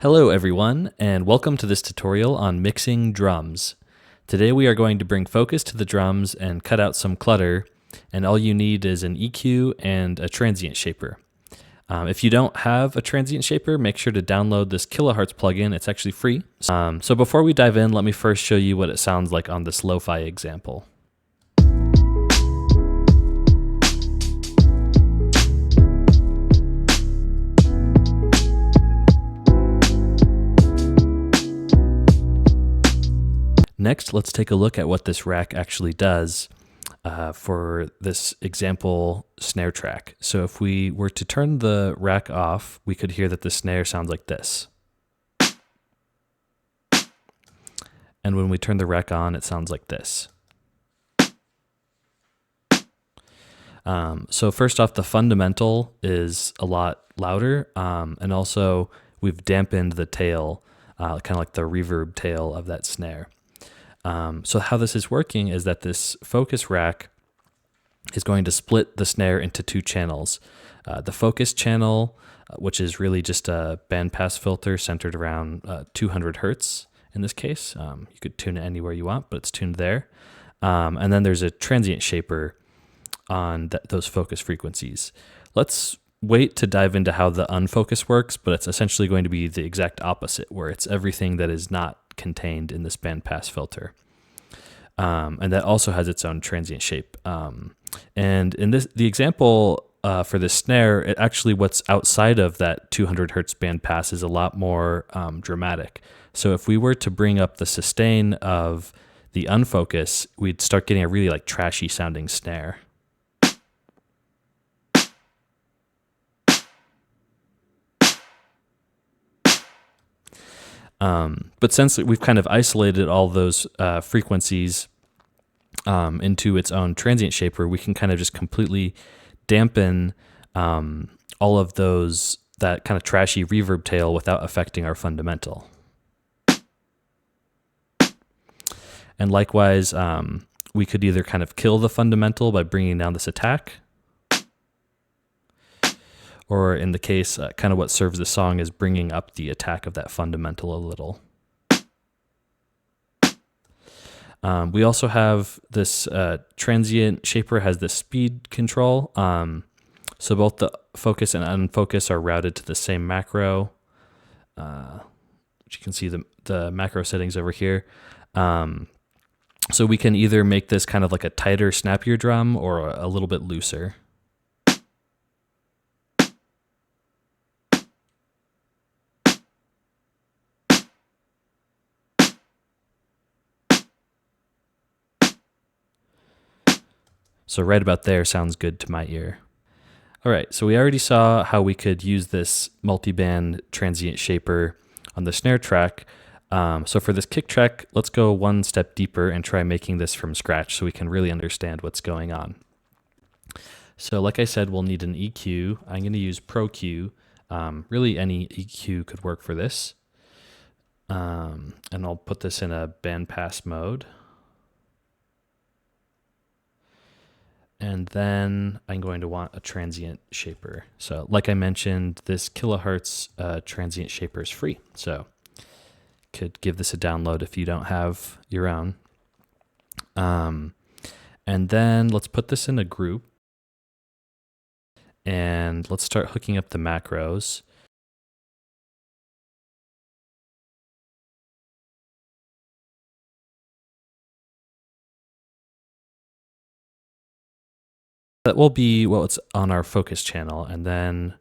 Hello everyone, and welcome to this tutorial on mixing drums. Today we are going to bring focus to the drums and cut out some clutter, and all you need is an EQ and a Transient Shaper. If you don't have a Transient Shaper, make sure to download this kilohertz plugin. It's actually free. So before we dive in, let me first show you what it sounds like on this lo-fi example. Next, let's take a look at what this rack actually does for this example snare track. So if we were to turn the rack off, we could hear that the snare sounds like this. And when we turn the rack on, it sounds like this. So first off, the fundamental is a lot louder, and also we've dampened the tail, kind of like the reverb tail of that snare. So how this is working is that this focus rack is going to split the snare into two channels. The focus channel, which is really just a bandpass filter centered around 200 hertz in this case. You could tune it anywhere you want, but it's tuned there. And then there's a transient shaper on those focus frequencies. Let's wait to dive into how the unfocus works, but it's essentially going to be the exact opposite, where it's everything that is not contained in this bandpass filter. And that also has its own transient shape. And in the example for this snare, actually what's outside of that 200 hertz bandpass is a lot more dramatic. So if we were to bring up the sustain of the unfocus, we'd start getting a really like trashy sounding snare. But since we've kind of isolated all those frequencies into its own transient shaper, we can kind of just completely dampen all of that kind of trashy reverb tail without affecting our fundamental. And likewise, we could either kind of kill the fundamental by bringing down this attack, or in the case, kind of what serves the song is bringing up the attack of that fundamental a little. We also have this transient shaper has this speed control. So both the focus and unfocus are routed to the same macro, which you can see the macro settings over here. So we can either make this kind of like a tighter, snappier drum or a little bit looser. So right about there sounds good to my ear. All right, so we already saw how we could use this multi-band transient shaper on the snare track. So for this kick track, let's go one step deeper and try making this from scratch so we can really understand what's going on. So like I said, we'll need an EQ. I'm going to use Pro Q. Really any EQ could work for this. And I'll put this in a bandpass mode. And then I'm going to want a transient shaper. So like I mentioned, this kilohertz transient shaper is free. So could give this a download if you don't have your own. And then let's put this in a group. And let's start hooking up the macros. That will be what's on our focus channel, and then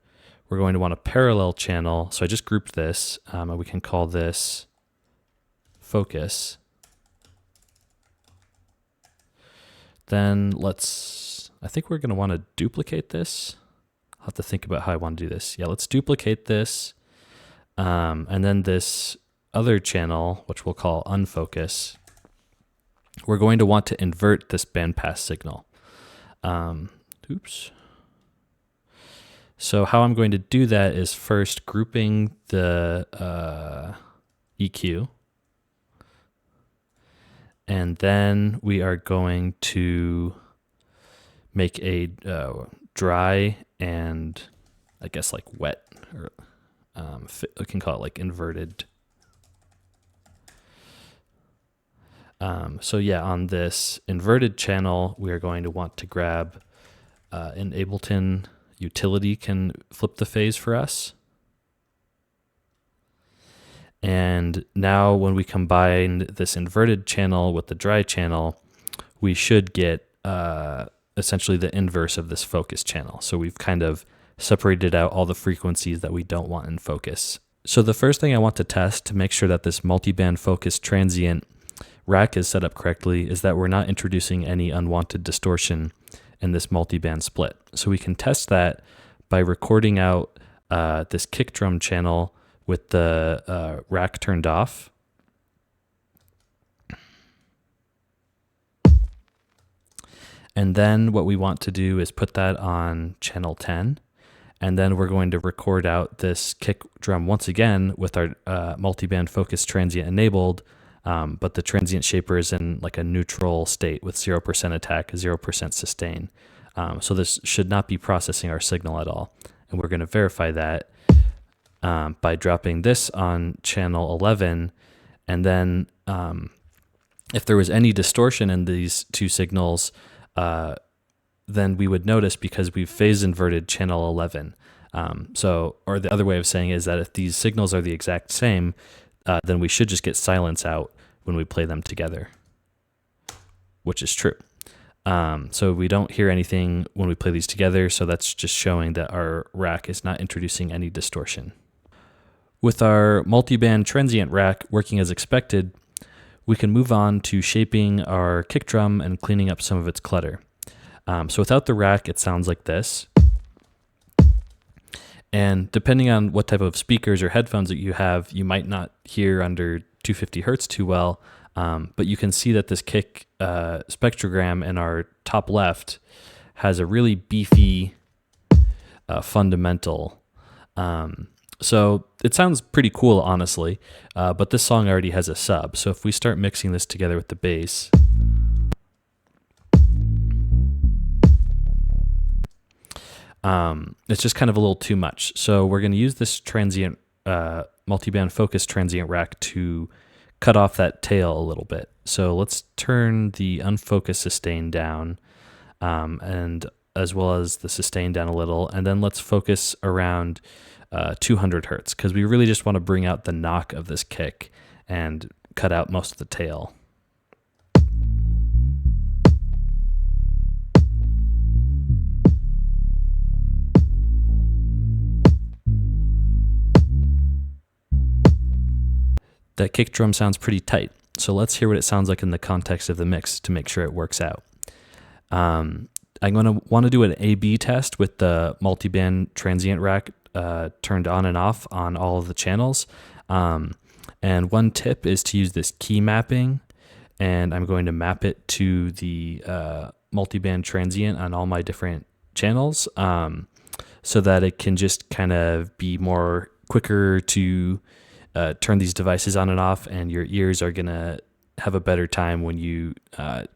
we're going to want a parallel channel. So I just grouped this, and we can call this focus. Then I think we're going to want to duplicate this. I'll have to think about how I want to do this. Yeah, let's duplicate this, and then this other channel, which we'll call unfocus, we're going to want to invert this bandpass signal. Oops. So how I'm going to do that is first grouping the EQ, and then we are going to make a dry and I guess like wet or we can call it like inverted. So yeah, on this inverted channel, we are going to want to grab an Ableton utility can flip the phase for us. And now when we combine this inverted channel with the dry channel, we should get essentially the inverse of this focus channel. So we've kind of separated out all the frequencies that we don't want in focus. So the first thing I want to test to make sure that this multiband focus transient rack is set up correctly is that we're not introducing any unwanted distortion in this multiband split. So we can test that by recording out this kick drum channel with the rack turned off. And then what we want to do is put that on channel 10. And then we're going to record out this kick drum once again with our multiband focus transient enabled, but the transient shaper is in like a neutral state with 0% attack, 0% sustain. So this should not be processing our signal at all. And we're going to verify that by dropping this on channel 11. And then if there was any distortion in these two signals, then we would notice because we've phase inverted channel 11. Or the other way of saying it is that if these signals are the exact same, then we should just get silence out when we play them together, which is true. So we don't hear anything when we play these together, so that's just showing that our rack is not introducing any distortion. With our multiband transient rack working as expected, we can move on to shaping our kick drum and cleaning up some of its clutter. So without the rack, it sounds like this. And depending on what type of speakers or headphones that you have, you might not hear under 250 hertz too well, but you can see that this kick spectrogram in our top left has a really beefy fundamental. So it sounds pretty cool, honestly, but this song already has a sub. So if we start mixing this together with the bass, it's just kind of a little too much. So we're going to use this transient multiband focus transient rack to cut off that tail a little bit. So let's turn the unfocus sustain down, and as well as the sustain down a little, and then let's focus around 200 hertz because we really just want to bring out the knock of this kick and cut out most of the tail. That kick drum sounds pretty tight, so let's hear what it sounds like in the context of the mix to make sure it works out. I'm going to want to do an A/B test with the multiband transient rack turned on and off on all of the channels. And one tip is to use this key mapping, and I'm going to map it to the multiband transient on all my different channels so that it can just kind of be more quicker to turn these devices on and off, and your ears are going to have a better time when you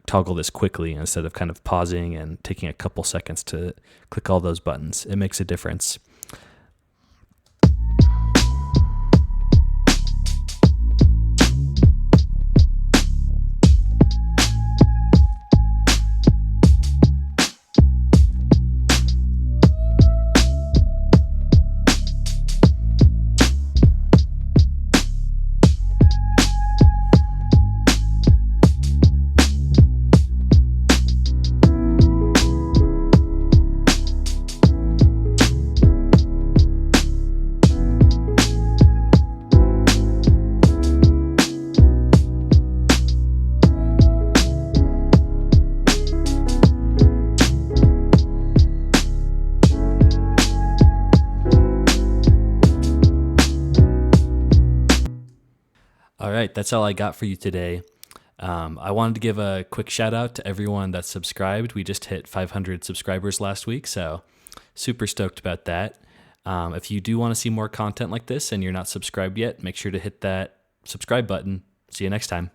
toggle this quickly instead of kind of pausing and taking a couple seconds to click all those buttons. It makes a difference. All right, that's all I got for you today. I wanted to give a quick shout out to everyone that's subscribed. We just hit 500 subscribers last week, so super stoked about that. If you do want to see more content like this and you're not subscribed yet, make sure to hit that subscribe button. See you next time.